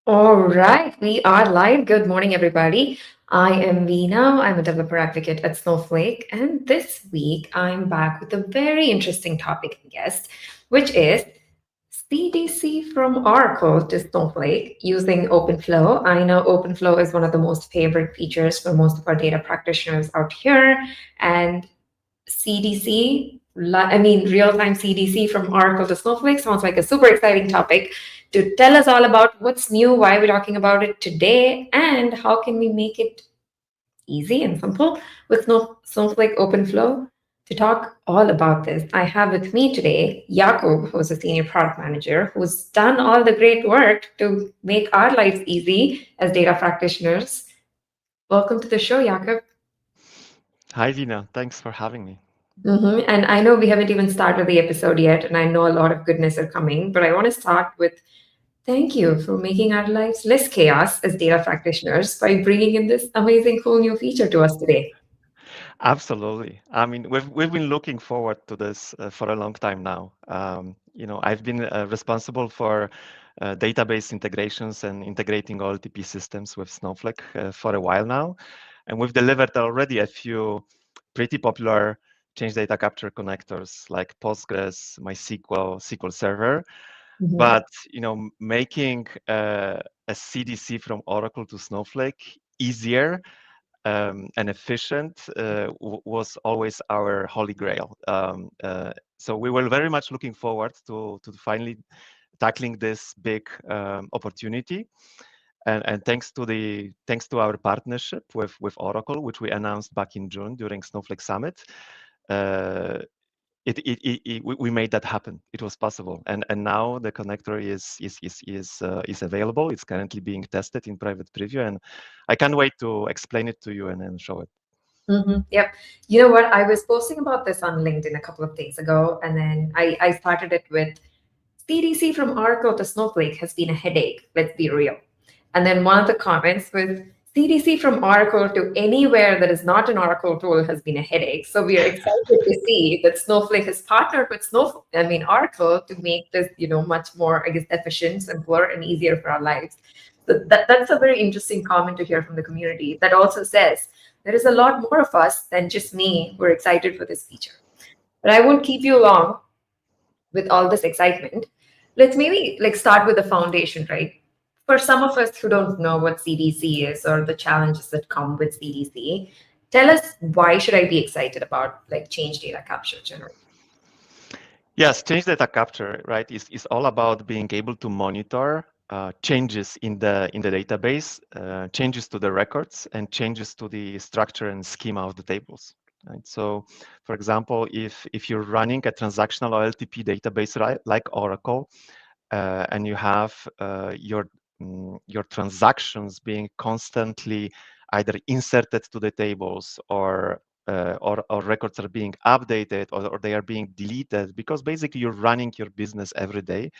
All right, we are live. Good morning, everybody. I am Vino. I'm a developer advocate at Snowflake. And this week, I'm back with a very interesting topic and guest, which is CDC from Oracle to Snowflake using Openflow. I know Openflow is one of the most favorite features for most of our data practitioners out here. And CDC, real-time CDC from Oracle to Snowflake sounds like a super exciting topic. To tell us all about what's new, why we're talking about it today, and how can we make it easy and simple with Snowflake Openflow. To talk all about this, I have with me today Jakub, who's a senior product manager, who's done all the great work to make our lives easy as data practitioners. Welcome to the show, Jakub. Hi, Vina. Thanks for having me. And I know we haven't even started the episode yet, and I know a lot of goodness are coming, but I want to start with thank you for making our lives less chaos as data practitioners by bringing in this amazing, cool new feature to us today. Absolutely. I mean, we've been looking forward to this for a long time now. I've been responsible for database integrations and integrating OLTP systems with Snowflake for a while now, and we've delivered already a few pretty popular change data capture connectors like Postgres, MySQL, SQL Server. Mhm. But making a CDC from Oracle to Snowflake easier and efficient was always our holy grail. So we were very much looking forward to finally tackling this big opportunity. And thanks to our partnership with Oracle, which we announced back in June during Snowflake Summit, uh, we made that happen. It was possible, and now the connector is available. It's currently being tested in private preview, and I can't wait to explain it to you and then show it. Yep. You know what? I was posting about this on LinkedIn a couple of days ago, and then I started it with CDC from Oracle to Snowflake has been a headache, let's be real. And then one of the comments was CDC from Oracle to anywhere that is not an Oracle tool has been a headache. So we are excited to see that Snowflake has partnered with Oracle to make this, much more, I guess, efficient, simpler, and easier for our lives. So that's a very interesting comment to hear from the community that also says there is a lot more of us than just me who are excited for this feature. But I won't keep you long with all this excitement. Let's maybe like start with the foundation, right? For some of us who don't know what CDC is or the challenges that come with CDC, tell us why should I be excited about like change data capture generally? Yes, change data capture, right, is all about being able to monitor changes in the database, changes to the records, and changes to the structure and schema of the tables. Right. So, for example, if you're running a transactional OLTP database, right, like Oracle, and you have your transactions being constantly either inserted to the tables or records are being updated or they are being deleted because basically you're running your business every day,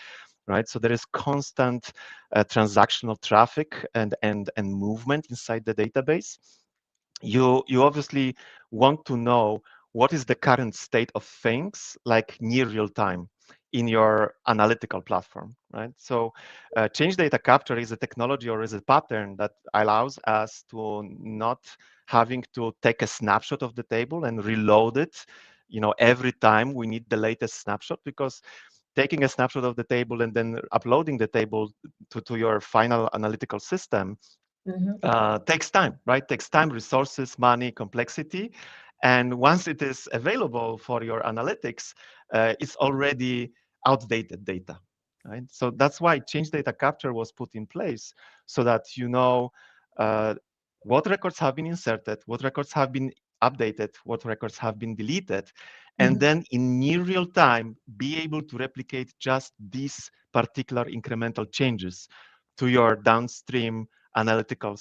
right? So there is constant transactional traffic and movement inside the database. You obviously want to know what is the current state of things like near real time in your analytical platform, right? So change data capture is a technology or is a pattern that allows us to not having to take a snapshot of the table and reload it, every time we need the latest snapshot, because taking a snapshot of the table and then uploading the table to your final analytical system Mhm. takes time, right? Takes time, resources, money, complexity. And once it is available for your analytics, it's already outdated data, right? So that's why change data capture was put in place so that you know uh, what records have been inserted, what records have been updated, what records have been deleted, and Mhm. then in near real time, be able to replicate just these particular incremental changes to your downstream analytical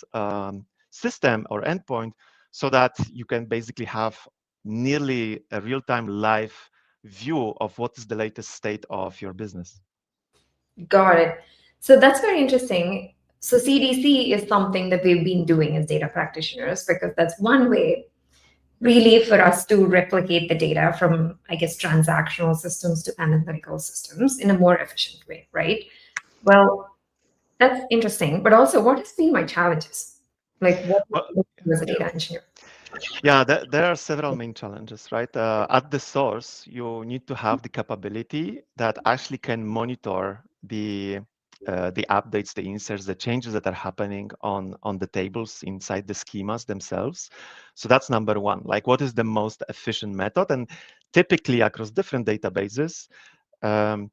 system or endpoint so that you can basically have nearly a real-time live view of what is the latest state of your business. Got it. So that's very interesting. So CDC is something that we've been doing as data practitioners because that's one way really for us to replicate the data from, I guess, transactional systems to analytical systems in a more efficient way, right? Well, That's interesting. But also, what has been my challenges? Like, what Well, as a data engineer? yeah, there are several main challenges, right? At the source, you need to have the capability that actually can monitor the updates, the inserts, the changes that are happening on the tables inside the schemas themselves. So that's number one. Like, what is the most efficient method? And typically across different databases,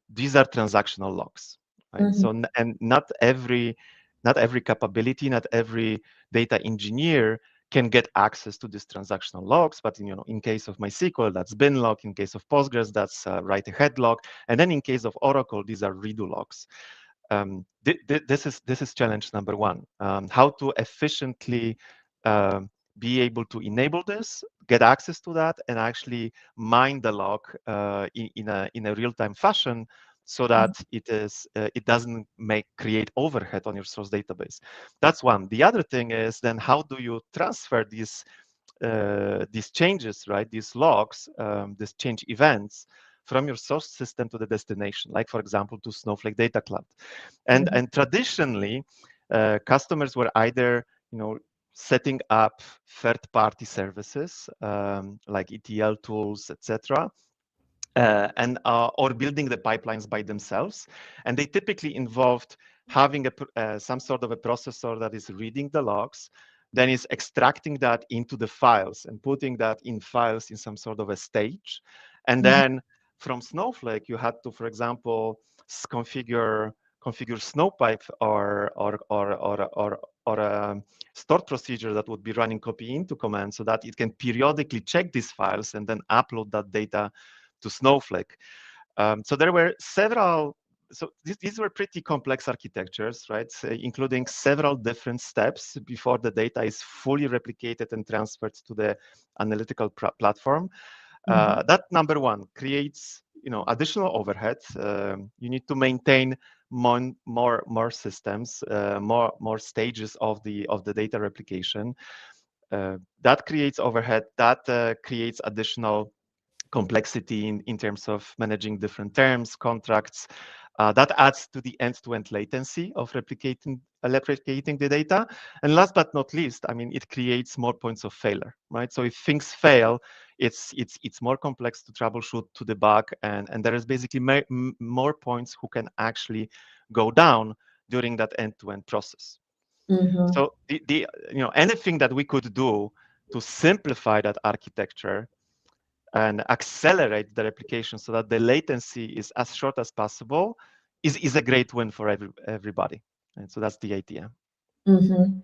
these are transactional logs, right? Mm-hmm. So and not every capability, not every data engineer can get access to these transactional logs, but in case of MySQL, that's bin log. In case of Postgres, that's write ahead log, and then in case of Oracle, these are redo logs. This is challenge number one: how to efficiently be able to enable this, get access to that, and actually mine the log in a real-time fashion, so that it doesn't create overhead on your source database. That's one. The other thing is then how do you transfer these changes, right? These logs, these change events from your source system to the destination, like for example to Snowflake Data Cloud. And traditionally, customers were either setting up third-party services like ETL tools, etc., and or building the pipelines by themselves, and they typically involved having some sort of a processor that is reading the logs, then is extracting that into the files and putting that in files in some sort of a stage, and then from Snowflake you had to, for example, configure Snowpipe or a stored procedure that would be running copy into command, so that it can periodically check these files and then upload that data to Snowflake. So there were several, so these were pretty complex architectures, right? Including several different steps before the data is fully replicated and transferred to the analytical platform. That number one creates, additional overhead. You need to maintain more systems, more stages of the data replication. That creates overhead. That creates additional complexity in terms of managing different terms, contracts. That adds to the end-to-end latency of replicating the data. And last but not least, I mean, it creates more points of failure, right? So if things fail, it's more complex to troubleshoot, to debug, and there is basically more points who can actually go down during that end-to-end process. Mm-hmm. So anything that we could do to simplify that architecture and accelerate the replication so that the latency is as short as possible is a great win for everybody. And so that's the idea. Mm-hmm.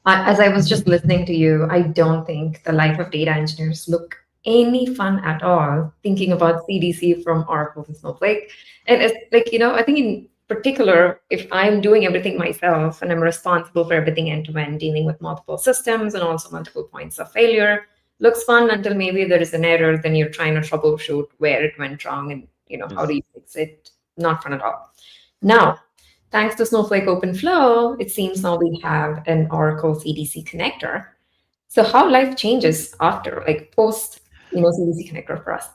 As I was just listening to you, I don't think the life of data engineers look any fun at all thinking about CDC from Oracle to Snowflake. And it's like, I think in particular, if I'm doing everything myself and I'm responsible for everything end to end, dealing with multiple systems and also multiple points of failure, looks fun until maybe there is an error, then you're trying to troubleshoot where it went wrong and, how do Yes. you fix it? Not fun at all. Now, thanks to Snowflake Openflow, it seems now we have an Oracle CDC connector. So how life changes after, like post, CDC connector for us.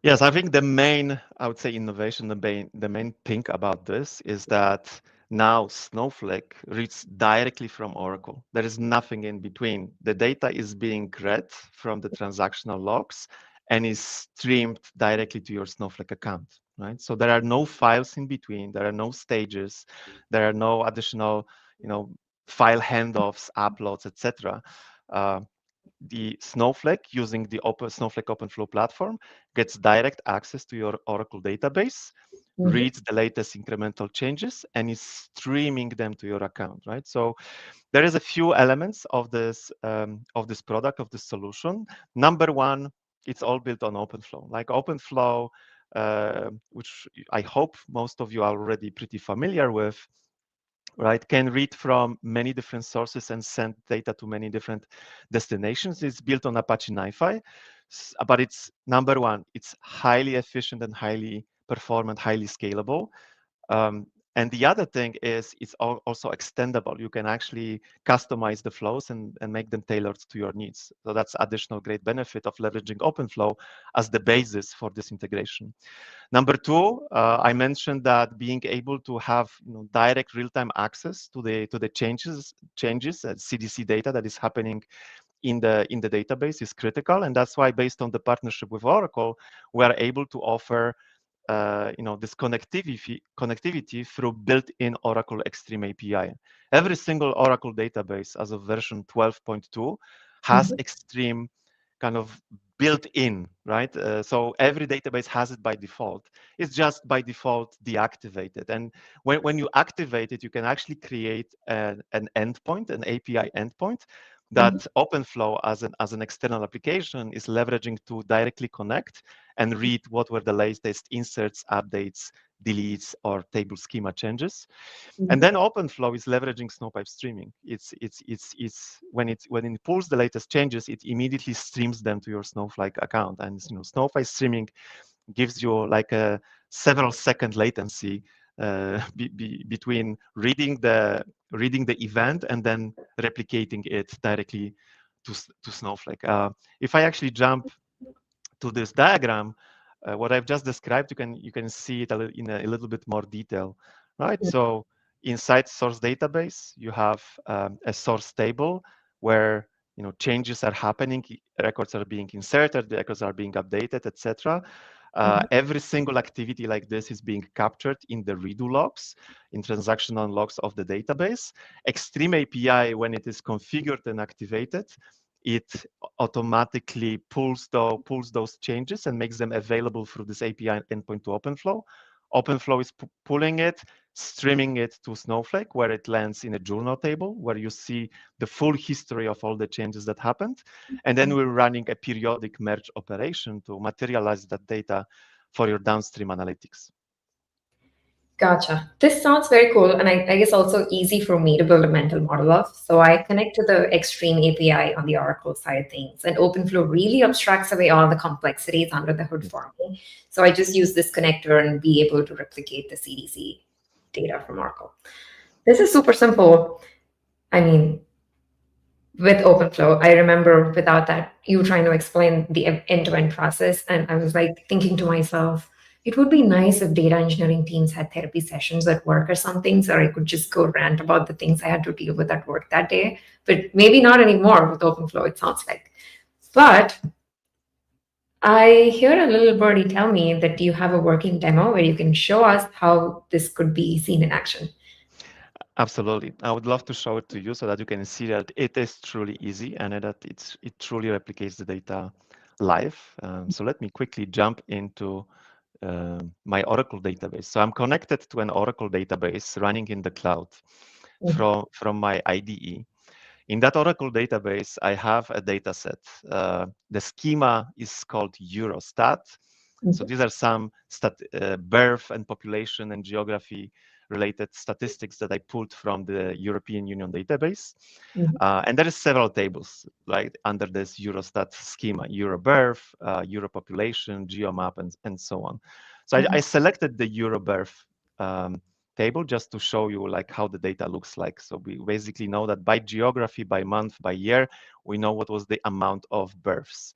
Yes, I think I would say innovation, the main thing about this is that now Snowflake reads directly from Oracle. There is nothing in between. The data is being read from the transactional logs and is streamed directly to your Snowflake account, right? So there are no files in between. There are no stages. There are no additional, file handoffs, uploads, etc. The Snowflake, using the Snowflake Openflow platform, gets direct access to your Oracle database, Mhm. reads the latest incremental changes, and is streaming them to your account, right? So there is a few elements of this product, of this solution. Number one, it's all built on Openflow. Like Openflow, which I hope most of you are already pretty familiar with, right, can read from many different sources and send data to many different destinations. It's built on Apache NiFi, but it's number one, it's highly efficient and highly performant, highly scalable. And the other thing is it's also extendable. You can actually customize the flows and make them tailored to your needs. So that's additional great benefit of leveraging Openflow as the basis for this integration. Number two, I mentioned that being able to have direct real-time access to the changes CDC data that is happening in the database is critical, and that's why, based on the partnership with Oracle, we are able to offer this connectivity through built-in Oracle Extreme API. Every single Oracle database as of version 12.2 has Extreme kind of built in, right? So every database has it by default. It's just by default deactivated. And when you activate it, you can actually create an endpoint, an API endpoint that Openflow as an external application is leveraging to directly connect and read what were the latest inserts, updates, deletes, or table schema changes. And then Openflow is leveraging Snowpipe streaming. It's when it pulls the latest changes, it immediately streams them to your Snowflake account. And Snowpipe streaming gives you like a several second latency between reading the event and then replicating it directly to Snowflake. If I actually jump to this diagram, what I've just described, you can see it in a little bit more detail, right? So inside source database, you have a source table where changes are happening, records are being inserted, the records are being updated, etc. Every single activity like this is being captured in the redo logs, in transactional logs of the database. Extreme API, when it is configured and activated, it automatically pulls those changes and makes them available through this API endpoint to Openflow. Openflow is pulling it, streaming it to Snowflake, where it lands in a journal table, where you see the full history of all the changes that happened. And then we're running a periodic merge operation to materialize that data for your downstream analytics. Gotcha. This sounds very cool, and I guess also easy for me to build a mental model of. So I connect to the Extreme API on the Oracle side of things, and Openflow really abstracts away all the complexities under the hood for me. So I just use this connector and be able to replicate the CDC data from Oracle. This is super simple. I mean, with Openflow, I remember without that, you trying to explain the end-to-end process, and I was like thinking to myself, it would be nice if data engineering teams had therapy sessions at work or something, so I could just go rant about the things I had to deal with at work that day. But maybe not anymore with Openflow, it sounds like. But I hear a little birdie tell me that you have a working demo where you can show us how this could be seen in action. Absolutely. I would love to show it to you so that you can see that it is truly easy and that it truly replicates the data live. So let me quickly jump into my Oracle database. So I'm connected to an Oracle database running in the cloud from my IDE. In that Oracle database, I have a data set. The schema is called Eurostat. So these are some birth and population and geography related statistics that I pulled from the European Union database. And there is several tables like under this Eurostat schema: Euro birth, Euro population, geomap, and so on. So I selected the Euro birth table just to show you like how the data looks like. So we basically know that by geography, by month, by year, we know what was the amount of births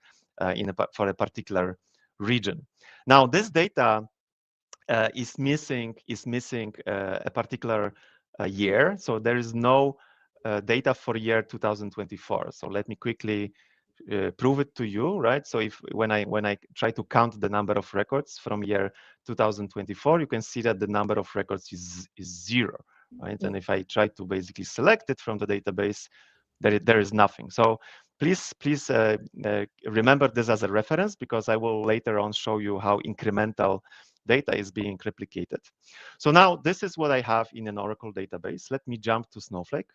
for a particular region. Now this data is missing a particular year, so there is no data for year 2024. So let me quickly prove it to you, right? So when I try to count the number of records from year 2024, you can see that the number of records is zero, right? And if I try to basically select it from the database, there is nothing. So please remember this as a reference, because I will later on show you how incremental data is being replicated. So now this is what I have in an Oracle database. Let me jump to Snowflake.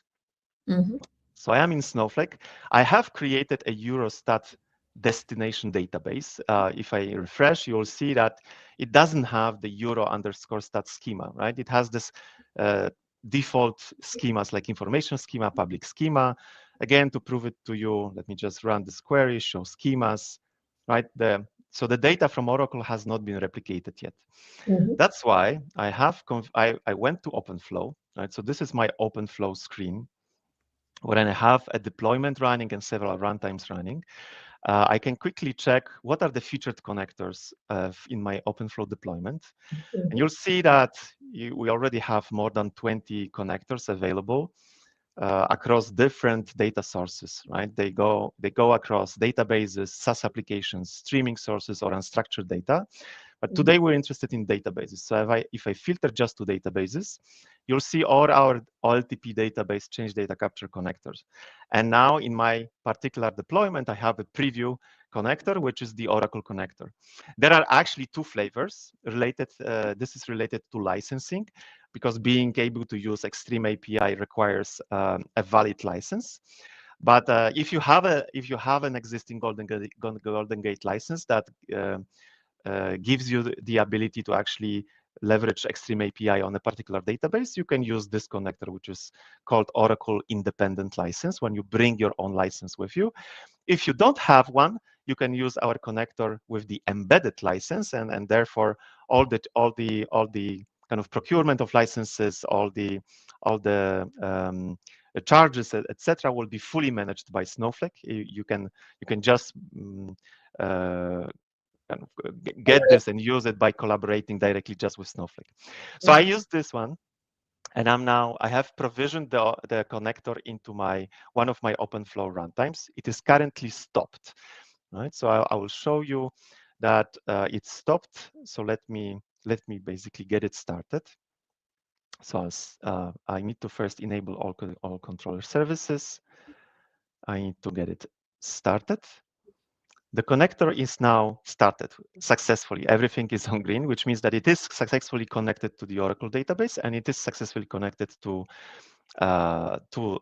So I am in Snowflake. I have created a Eurostat destination database. If I refresh, you'll see that it doesn't have the Euro_stat schema, right? It has this default schemas like information schema, public schema. Again, to prove it to you, let me just run this query, show schemas, right? So the data from Oracle has not been replicated yet. Mhm. That's why I went to Openflow, right? So this is my Openflow screen where I have a deployment running and several runtimes running. I can quickly check what are the featured connectors in my Openflow deployment. And you'll see that we already have more than 20 connectors available across different data sources, right? They go across databases, SaaS applications, streaming sources, or unstructured data. But today we're interested in databases. So if I filter just to databases, you'll see all our OLTP database change data capture connectors. And now in my particular deployment, I have a preview connector, which is the Oracle connector. There are actually two flavors related. This is related to licensing, because being able to use Extreme API requires a valid license. But if you have an existing Golden Gate license that gives you the ability to actually leverage Extreme API on a particular database, you can use this connector, which is called Oracle Independent License, when you bring your own license with you. If you don't have one, you can use our connector with the embedded license, and therefore all the kind of procurement of licenses, all the charges, etc., will be fully managed by Snowflake. You can just kind of get this and use it by collaborating directly just with Snowflake. So I use this one, and I have provisioned the connector into one of my Openflow runtimes. It is currently stopped, right? So I will show you that it's stopped. So let me basically get it started. So I need to first enable all controller services. I need to get it started. The connector is now started successfully. Everything is on green, which means that it is successfully connected to the Oracle database, and it is successfully connected to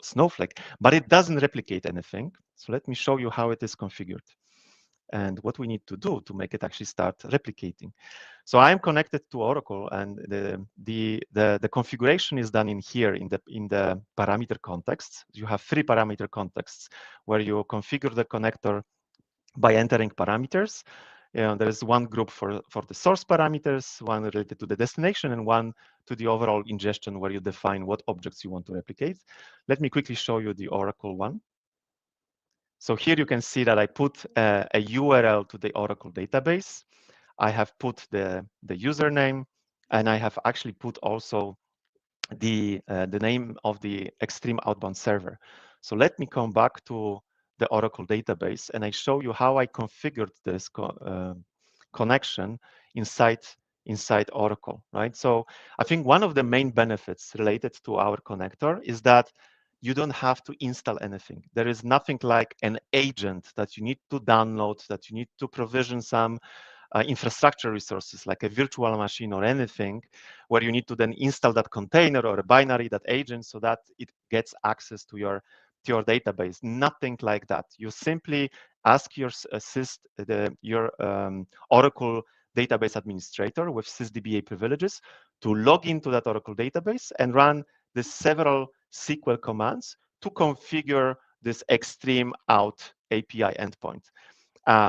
Snowflake, but it doesn't replicate anything. So let me show you how it is configured and what we need to do to make it actually start replicating. So I'm connected to Oracle, and the configuration is done in here in the parameter contexts. You have 3 parameter contexts where you configure the connector by entering parameters. There is one group for the source parameters, one related to the destination, and one to the overall ingestion, where you define what objects you want to replicate. Let me quickly show you the Oracle one. So here you can see that I put a URL to the Oracle database. I have put the username, and I have actually put also the name of the Extreme Outbound server. So let me come back to the Oracle database, and I show you how I configured this connection inside Oracle, right? So I think one of the main benefits related to our connector is that you don't have to install anything. There is nothing like an agent that you need to download, that you need to provision some infrastructure resources like a virtual machine or anything, where you need to then install that container or a binary, that agent, so that it gets access to your database. Nothing like that. You simply ask your Oracle database administrator with sysdba privileges to log into that Oracle database and run the several SQL commands to configure this Extreme Out API endpoint.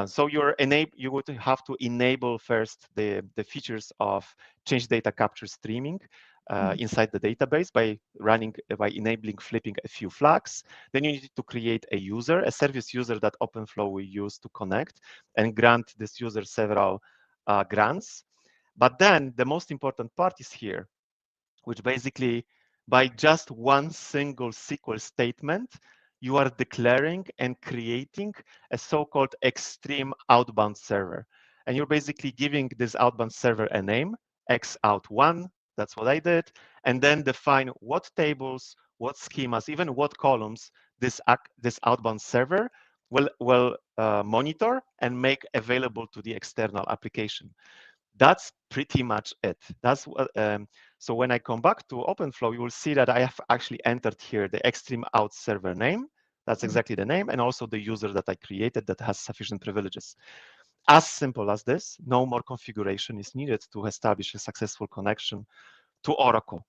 So you would have to enable first the features of change data capture streaming inside the database by enabling flipping a few flags. Then you need to create a service user that Openflow will use to connect and grant this user several grants. But then the most important part is here, which basically, by just one single SQL statement, you are declaring and creating a so-called Extreme Outbound server. And you're basically giving this outbound server a name, xout1, that's what I did, and then define what tables, what schemas, even what columns this outbound server will monitor and make available to the external application. That's pretty much it. That's what, so when I come back to Openflow, you will see that I have actually entered here the Extreme Out server name. That's exactly the name, and also the user that I created that has sufficient privileges. As simple as this, no more configuration is needed to establish a successful connection to Oracle.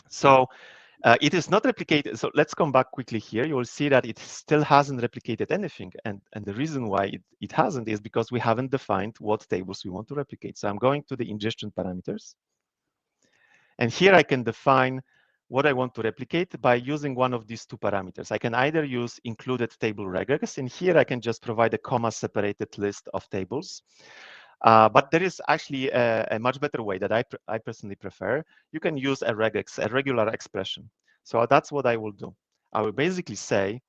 So It is not replicated. So let's come back quickly here. You will see that it still hasn't replicated anything. And the reason why it hasn't is because we haven't defined what tables we want to replicate. So I'm going to the ingestion parameters. And here I can define what I want to replicate by using one of these two parameters. I can either use included table regex, and here I can just provide a comma-separated list of tables. But there is actually a much better way that I personally prefer. You can use a regex, a regular expression. So that's what I will do. I will basically say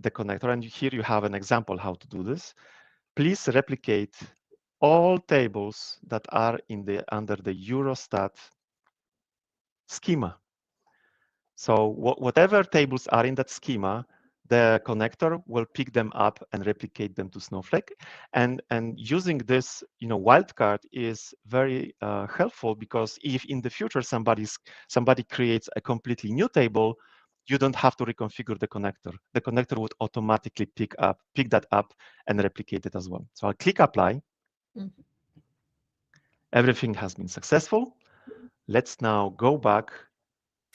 the connector, and here you have an example how to do this. Please replicate all tables that are under the Eurostat schema. So whatever tables are in that schema, the connector will pick them up and replicate them to Snowflake. And using this, wildcard is very helpful, because if in the future somebody creates a completely new table, you don't have to reconfigure the connector. The connector would automatically pick that up and replicate it as well. So I'll click apply. Everything has been successful. Let's now go back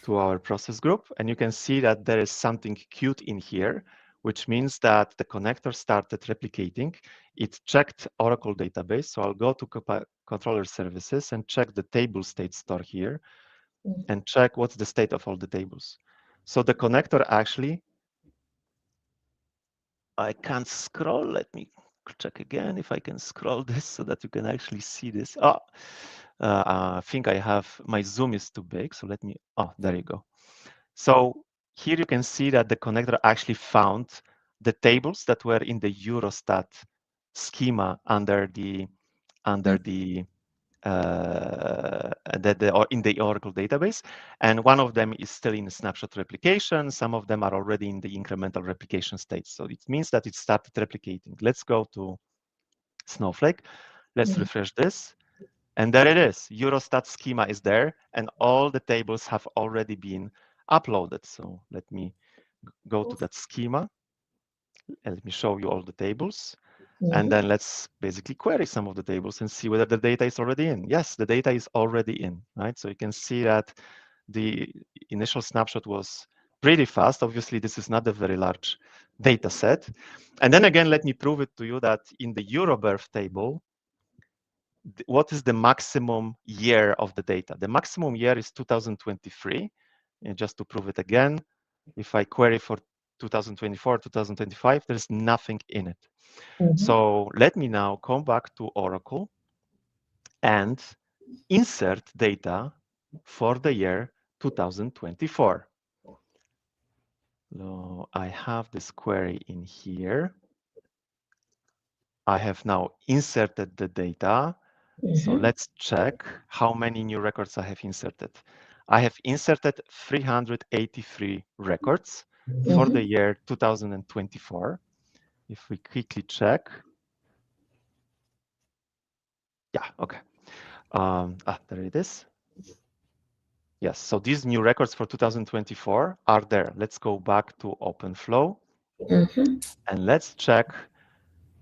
to our process group, and you can see that there is something cute in here, which means that the connector started replicating. It checked Oracle database. So I'll go to controller services and check the table state store here and check what's the state of all the tables. So the connector actually, I can't scroll. Let me check again if I can scroll this so that you can actually see this. I think my zoom is too big. So there you go. So here you can see that the connector actually found the tables that were in the Eurostat schema in the Oracle database, and one of them is still in snapshot replication. Some of them are already in the incremental replication state. So it means that it started replicating. Let's go to Snowflake. Let's refresh this. And there it is. Eurostat schema is there, and all the tables have already been uploaded. So let me go to that schema, and let me show you all the tables. And then let's basically query some of the tables and see whether the data is already in. Yes, the data is already in, right? So you can see that the initial snapshot was pretty fast. Obviously, this is not a very large data set. And then again, let me prove it to you that in the Eurobirth table, what is the maximum year of the data? The maximum year is 2023. And just to prove it again, if I query for 2024, 2025, there's nothing in it. So let me now come back to Oracle and insert data for the year 2024. So I have this query in here. I have now inserted the data. So let's check how many new records I have inserted. I have inserted 383 records for the year 2024. If we quickly check. Yeah, okay. There it is. Yes, so these new records for 2024 are there. Let's go back to Openflow and let's check.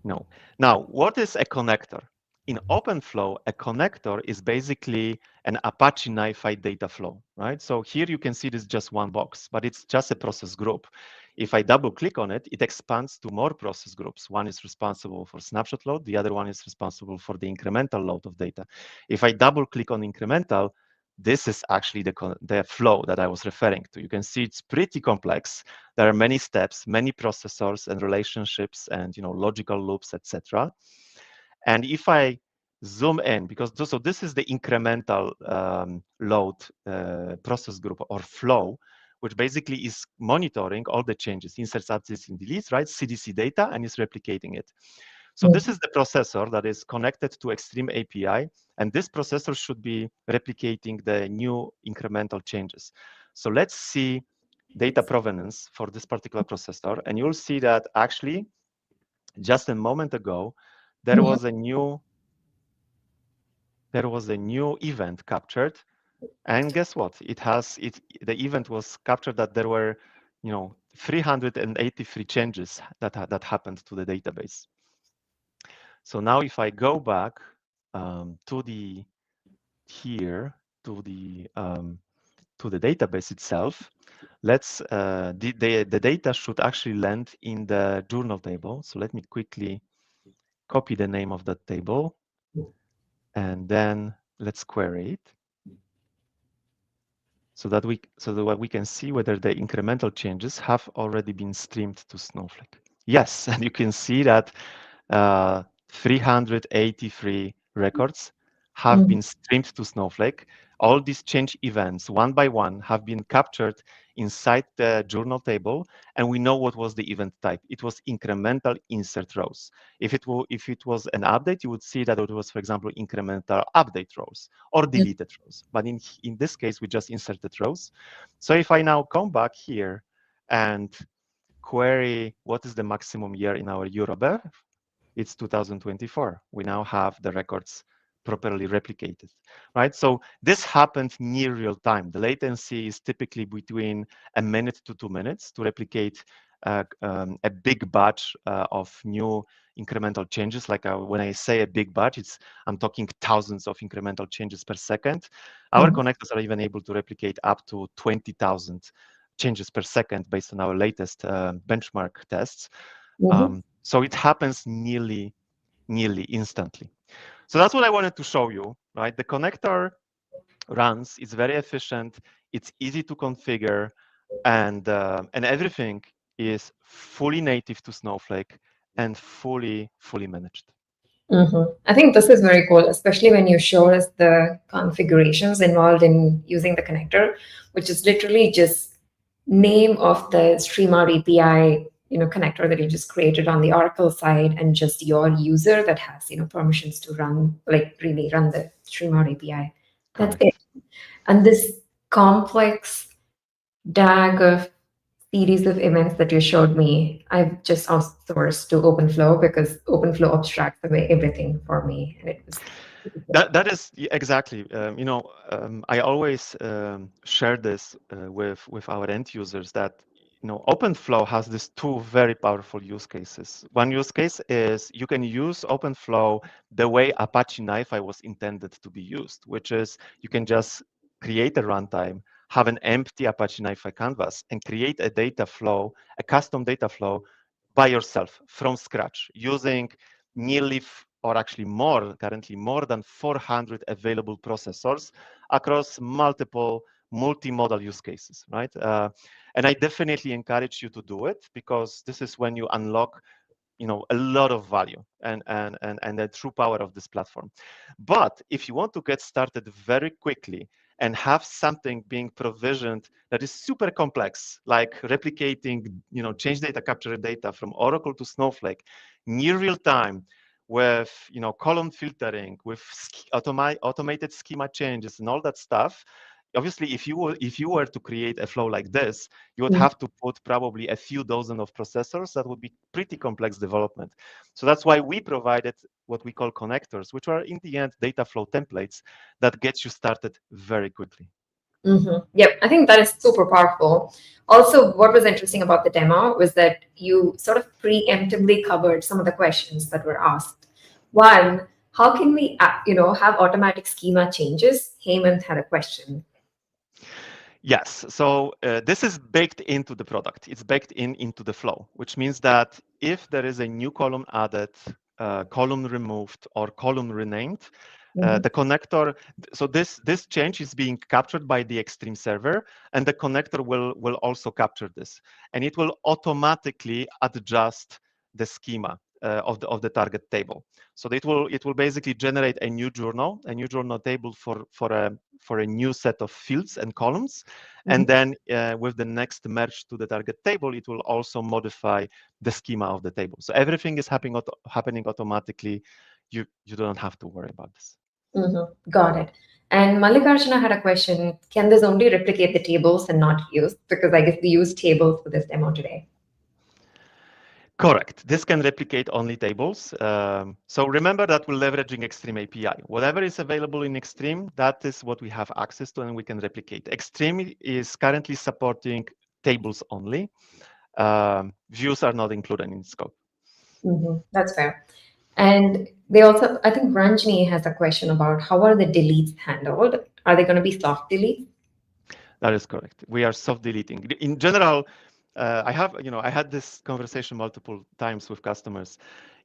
No. Now, what is a connector? In Openflow, a connector is basically an Apache NiFi data flow, right? So here you can see this just one box, but it's just a process group. If I double click on it, it expands to more process groups. One is responsible for snapshot load. The other one is responsible for the incremental load of data. If I double click on incremental, this is actually the flow that I was referring to. You can see it's pretty complex. There are many steps, many processors and relationships and logical loops, etc. And if I zoom in, because this is the incremental load process group or flow, which basically is monitoring all the changes, inserts, updates, and deletes, right? CDC data, and is replicating it. So this is the processor that is connected to Extreme API, and this processor should be replicating the new incremental changes. So let's see data provenance for this particular processor, and you'll see that actually just a moment ago there was a new event captured, and guess what? The event was captured that there were 383 changes that happened to the database. So now if I go back to the to the database itself, let's the data should actually land in the journal table. So let me quickly copy the name of that table, and then let's query it so that we can see whether the incremental changes have already been streamed to Snowflake. Yes, and you can see that 383 records have been streamed to Snowflake. All these change events, one by one, have been captured inside the journal table, and we know what was the event type. It was incremental insert rows. If it was an update, you would see that it was, for example, incremental update rows or deleted rows. But in this case, we just inserted rows. So if I now come back here and query what is the maximum year in our Eurobev, it's 2024. We now have the records properly replicated, right? So this happened near real time. The latency is typically between a minute to 2 minutes to replicate a big batch of new incremental changes. Like when I say a big batch, I'm talking thousands of incremental changes per second. Our connectors are even able to replicate up to 20,000 changes per second based on our latest benchmark tests. So it happens nearly instantly. So that's what I wanted to show you, right? The connector runs, it's very efficient, it's easy to configure, and everything is fully native to Snowflake and fully managed. I think this is very cool, especially when you show us the configurations involved in using the connector, which is literally just name of the Streamer API, connector that you just created on the Oracle side, and just your user that has, permissions to run, like really run the Streamer API. That's Correct. it. And this complex DAG of series of events that you showed me, I've just outsourced to Openflow because Openflow abstracts away everything for me, and it was. That is exactly. I always share this with our end users that Openflow has these two very powerful use cases. One use case is you can use Openflow the way Apache NiFi was intended to be used, which is you can just create a runtime, have an empty Apache NiFi canvas, and create a data flow, a custom data flow by yourself from scratch using nearly or actually currently more than 400 available processors across multiple multimodal use cases, right? And I definitely encourage you to do it because this is when you unlock a lot of value and the true power of this platform. But if you want to get started very quickly and have something being provisioned that is super complex, like replicating, change data, capture data from Oracle to Snowflake, near real time, with column filtering, with automated schema changes and all that stuff. Obviously, if you were to create a flow like this, you would have to put probably a few dozen of processors. That would be pretty complex development. So that's why we provided what we call connectors, which are in the end data flow templates that get you started very quickly. Yep, I think that is super powerful. Also, what was interesting about the demo was that you sort of preemptively covered some of the questions that were asked. One, how can we, have automatic schema changes? Hemant had a question. Yes, so this is baked into the product. It's baked into the flow, which means that if there is a new column added, column removed, or column renamed, the connector, so this change is being captured by the Extreme server, and the connector will also capture this, and it will automatically adjust the schema of the target table. So it will basically generate a new journal table for a new set of fields and columns, and then with the next merge to the target table, it will also modify the schema of the table. So everything is happening automatically. You don't have to worry about this. Got it. And Mallikarjuna had a question, can this only replicate the tables and not use? Because I guess we use tables for this demo today. Correct. This can replicate only tables. So remember that we're leveraging Extreme API. Whatever is available in Extreme, that is what we have access to and we can replicate. Extreme is currently supporting tables only. Views are not included in scope. That's fair. And they also, I think Ranjini has a question about how are the deletes handled? Are they going to be soft deletes? That is correct. We are self-deleting. In general, I had this conversation multiple times with customers.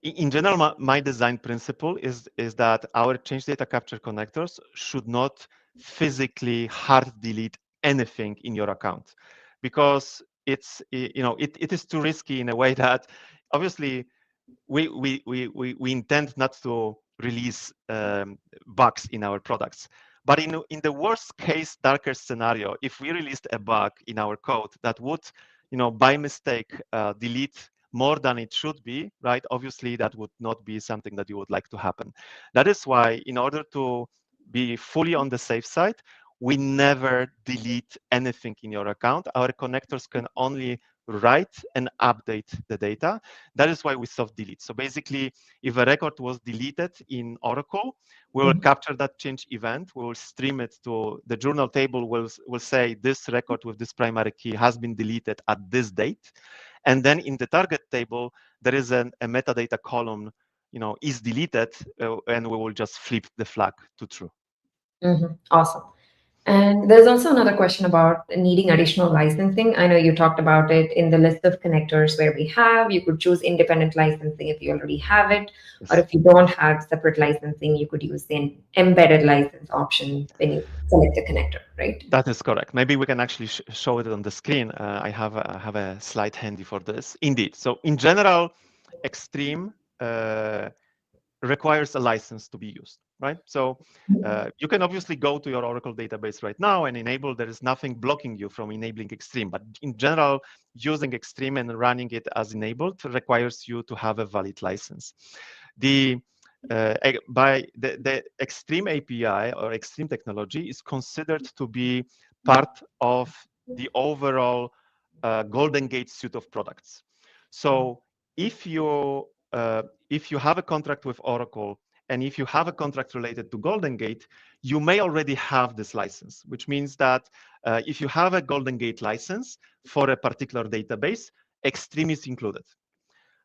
In general, my design principle is that our change data capture connectors should not physically hard delete anything in your account, because it is too risky in a way that obviously we intend not to release bugs in our products. But in the worst case, darker scenario, if we released a bug in our code that would, by mistake, delete more than it should be, right? Obviously, that would not be something that you would like to happen. That is why, in order to be fully on the safe side, we never delete anything in your account. Our connectors can only write and update the data. That is why we soft delete. So basically, if a record was deleted in Oracle, we will capture that change event. We will stream it to the journal table. Will say this record with this primary key has been deleted at this date. And then in the target table, there is a metadata column, is deleted, and we will just flip the flag to true. Awesome. And there's also another question about needing additional licensing. I know you talked about it in the list of connectors where we have. You could choose independent licensing if you already have it, or Yes. if you don't have separate licensing, you could use the embedded license option when you select a connector, right? That is correct. Maybe we can actually show it on the screen. I have a slide handy for this. Indeed. So in general, Extreme requires a license to be used, right? So you can obviously go to your Oracle database right now and enable. There is nothing blocking you from enabling Extreme. But in general, using Extreme and running it as enabled requires you to have a valid license. By the Extreme API or Extreme technology is considered to be part of the overall Golden Gate suite of products. So if you have a contract with Oracle, and if you have a contract related to Golden Gate, you may already have this license, which means that if you have a Golden Gate license for a particular database, Extreme is included.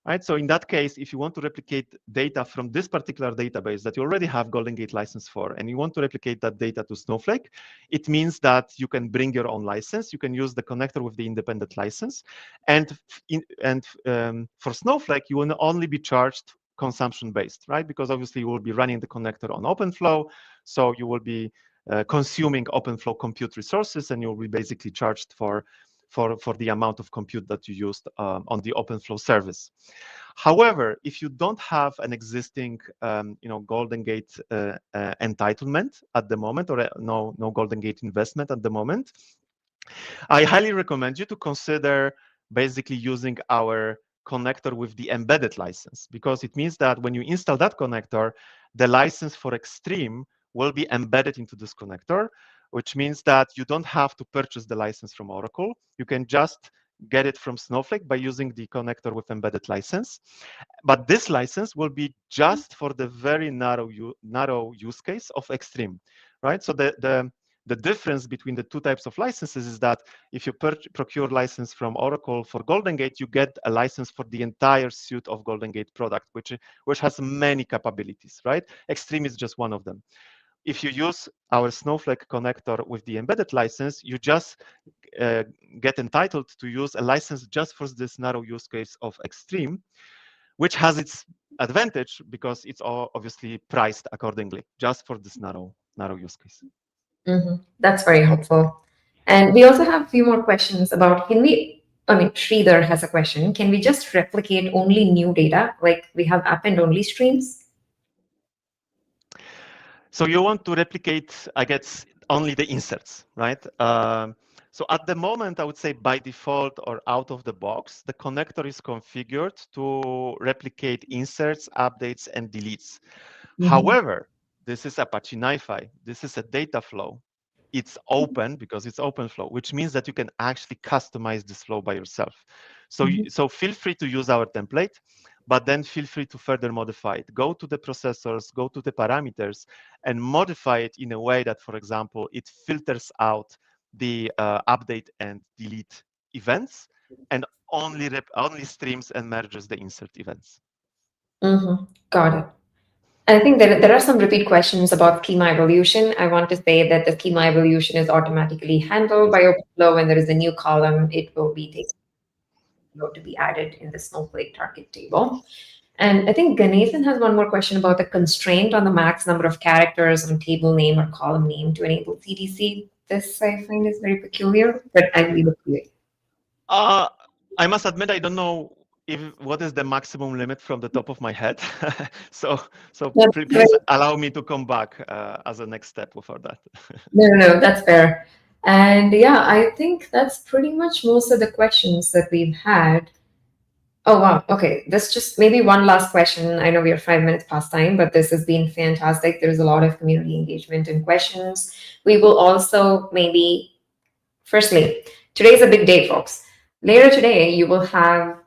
Right? So in that case, if you want to replicate data from this particular database that you already have Golden Gate license for, and you want to replicate that data to Snowflake, it means that you can bring your own license. You can use the connector with the independent license. And for Snowflake, you will only be charged consumption-based, right? Because obviously you will be running the connector on Openflow, so you will be consuming Openflow compute resources, and you'll be basically charged for the amount of compute that you used on the Openflow service. However, if you don't have an existing, Golden Gate entitlement at the moment, or no Golden Gate investment at the moment, I highly recommend you to consider basically using our connector with the embedded license, because it means that when you install that connector, the license for Extreme will be embedded into this connector, which means that you don't have to purchase the license from Oracle. You can just get it from Snowflake by using the connector with embedded license. But this license will be just for the very narrow use case of Extreme, right? So the difference between the two types of licenses is that if you procure license from Oracle for Golden Gate, you get a license for the entire suite of Golden Gate product, which has many capabilities, right? Extreme is just one of them. If you use our Snowflake connector with the embedded license, you just get entitled to use a license just for this narrow use case of Extreme, which has its advantage because it's all obviously priced accordingly, just for this narrow use case. That's very helpful. And we also have a few more questions about Sridhar has a question. Can we just replicate only new data? Like we have append only streams? So you want to replicate, I guess, only the inserts, right? So at the moment, I would say by default or out of the box, the connector is configured to replicate inserts, updates, and deletes. However, this is Apache NiFi. This is a data flow. It's open because it's Openflow, which means that you can actually customize this flow by yourself. So feel free to use our template, but then feel free to further modify it. Go to the processors, go to the parameters, and modify it in a way that, for example, it filters out the update and delete events, and only streams and merges the insert events. Got it. I think there are some repeat questions about schema evolution. I want to say that the schema evolution is automatically handled by Openflow. When there is a new column, it will be taken to be added in the Snowflake target table. And I think Ganesan has one more question about the constraint on the max number of characters on table name or column name to enable CDC. This I find is very peculiar, but I leave it to you. I must admit, I don't know what is the maximum limit from the top of my head. so please allow me to come back as a next step for that. No, that's fair. And yeah, I think that's pretty much most of the questions that we've had. Oh, wow. Okay. This just maybe one last question. I know we are 5 minutes past time, but this has been fantastic. There's a lot of community engagement and questions. We will also maybe, firstly, today's a big day, folks. Later today, you will have,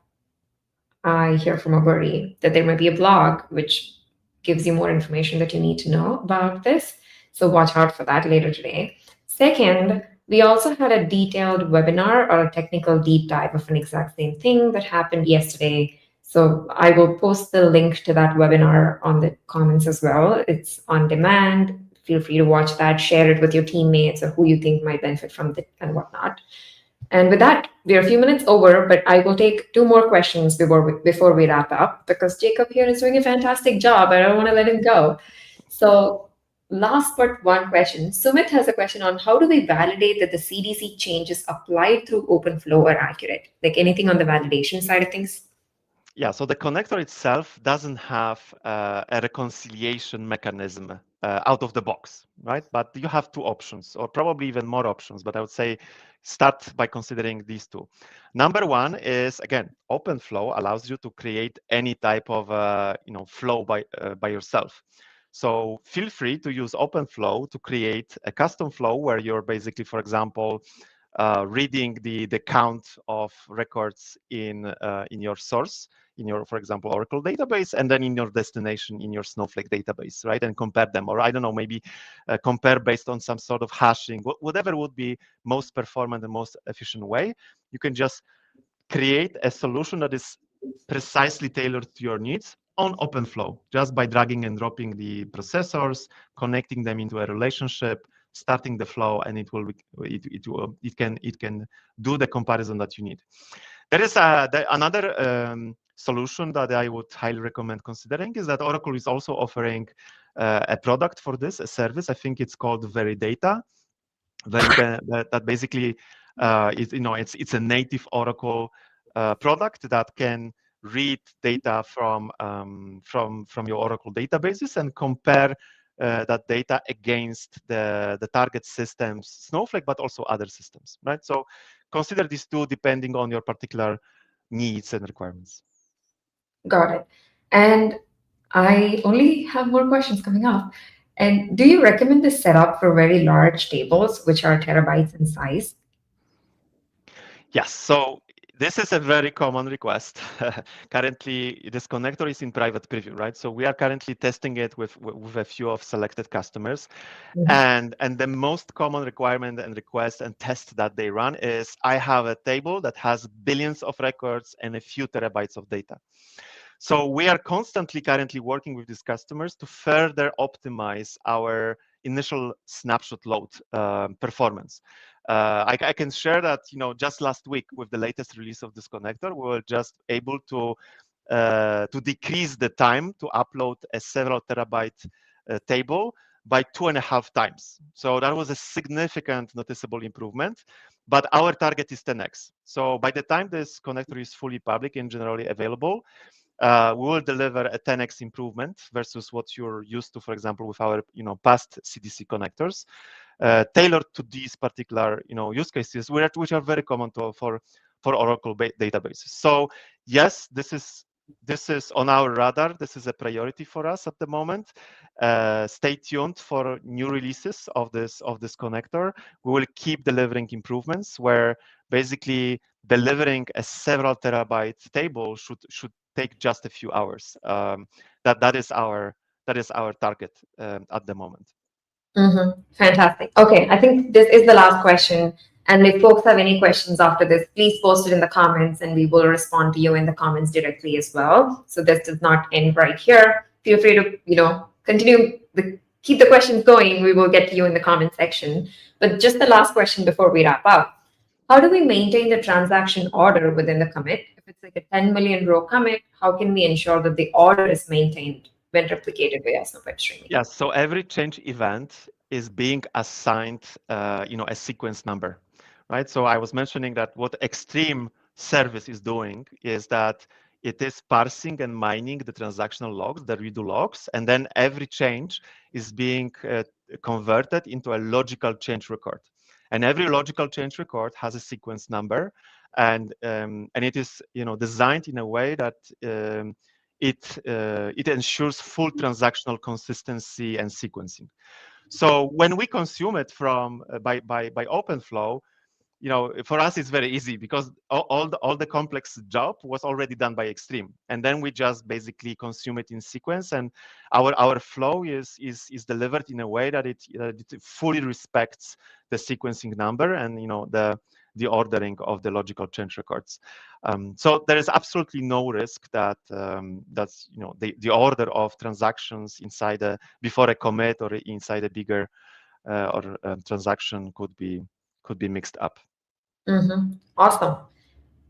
I hear from a birdie that there might be a blog which gives you more information that you need to know about this. So watch out for that later today. Second, we also had a detailed webinar or a technical deep dive of an exact same thing that happened yesterday. So I will post the link to that webinar on the comments as well. It's on demand. Feel free to watch that, share it with your teammates or who you think might benefit from it and whatnot. And with that, we're a few minutes over, but I will take two more questions before we wrap up, because Jakub here is doing a fantastic job. I don't want to let him go. So last but one question. Sumit has a question on how do we validate that the CDC changes applied through Openflow are accurate? Like anything on the validation side of things? Yeah, so the connector itself doesn't have a reconciliation mechanism out of the box, right? But you have two options, or probably even more options, but I would say start by considering these two. Number one is, again, Openflow allows you to create any type of flow by yourself. So feel free to use Openflow to create a custom flow where you're basically, for example, reading the count of records in your source, in your, for example, Oracle database, and then in your destination in your Snowflake database, right? And compare them, or I don't know, maybe compare based on some sort of hashing, whatever would be most performant and most efficient way. You can just create a solution that is precisely tailored to your needs on Openflow, just by dragging and dropping the processors, connecting them into a relationship, starting the flow, and it can do the comparison that you need. There is another solution that I would highly recommend considering is that Oracle is also offering a product for this, a service. I think it's called Veridata, that basically it's a native Oracle product that can read data from your Oracle databases and compare that data against the target systems, Snowflake, but also other systems, right? So consider these two depending on your particular needs and requirements. Got it. And I only have more questions coming up. And do you recommend this setup for very large tables, which are terabytes in size? Yes. So this is a very common request. Currently, this connector is in private preview, right? So we are currently testing it with a few of selected customers. And the most common requirement and request and test that they run is, I have a table that has billions of records and a few terabytes of data. So we are constantly currently working with these customers to further optimize our initial snapshot load performance. I can share that, just last week with the latest release of this connector, we were just able to decrease the time to upload a several terabyte table by 2.5 times. So that was a significant noticeable improvement, but our target is 10x. So by the time this connector is fully public and generally available, we will deliver a 10x improvement versus what you're used to, for example, with our past CDC connectors, tailored to these particular use cases, which are very common for Oracle databases. So yes, this is on our radar. This is a priority for us at the moment. Stay tuned for new releases of this connector. We will keep delivering improvements where basically delivering a several terabyte table should take just a few hours. That is our target at the moment. Fantastic. Okay, I think this is the last question. And if folks have any questions after this, please post it in the comments and we will respond to you in the comments directly as well. So this does not end right here. Feel free to, keep the questions going. We will get to you in the comment section. But just the last question before we wrap up. How do we maintain the transaction order within the commit? If it's like a 10 million row commit, how can we ensure that the order is maintained when replicated via Snowflake streaming? Yes, so every change event is being assigned, a sequence number, right? So I was mentioning that what Extreme service is doing is that it is parsing and mining the transactional logs, the redo logs, and then every change is being converted into a logical change record. And every logical change record has a sequence number, and it is designed in a way that it ensures full transactional consistency and sequencing. So when we consume it from by Openflow, for us it's very easy because all the complex job was already done by Extreme, and then we just basically consume it in sequence, and our flow is delivered in a way that it fully respects the sequencing number and the ordering of the logical change records. So there is absolutely no risk that that's the order of transactions inside before a commit or inside a bigger transaction could be mixed up. Awesome.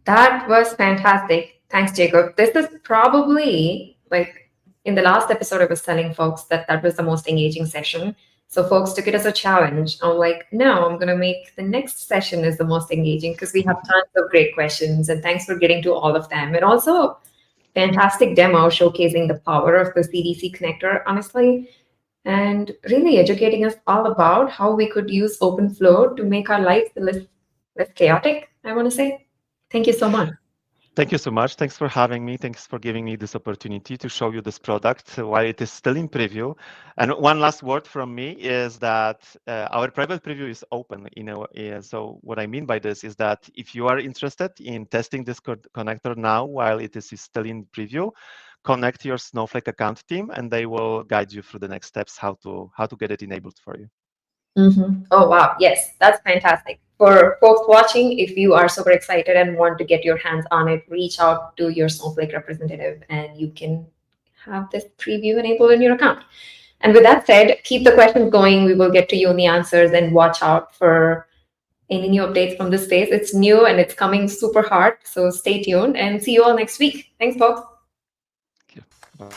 That was fantastic. Thanks, Jacob. This is probably like in the last episode, I was telling folks that was the most engaging session. So folks took it as a challenge. I'm like, no, I'm going to make the next session is the most engaging because we have tons of great questions. And thanks for getting to all of them. And also, fantastic demo showcasing the power of the CDC connector, honestly, and really educating us all about how we could use Openflow to make our lives less chaotic, I want to say. Thank you so much. Thank you so much. Thanks for having me. Thanks for giving me this opportunity to show you this product while it is still in preview. And one last word from me is that our private preview is open. So what I mean by this is that if you are interested in testing this connector now while it is still in preview, connect your Snowflake account team, and they will guide you through the next steps how to get it enabled for you. Oh, wow. Yes, that's fantastic. For folks watching, if you are super excited and want to get your hands on it, reach out to your Snowflake representative and you can have this preview enabled in your account. And with that said, keep the questions going. We will get to you in the answers and watch out for any new updates from this space. It's new and it's coming super hard. So stay tuned and see you all next week. Thanks, folks. Thank you. Bye.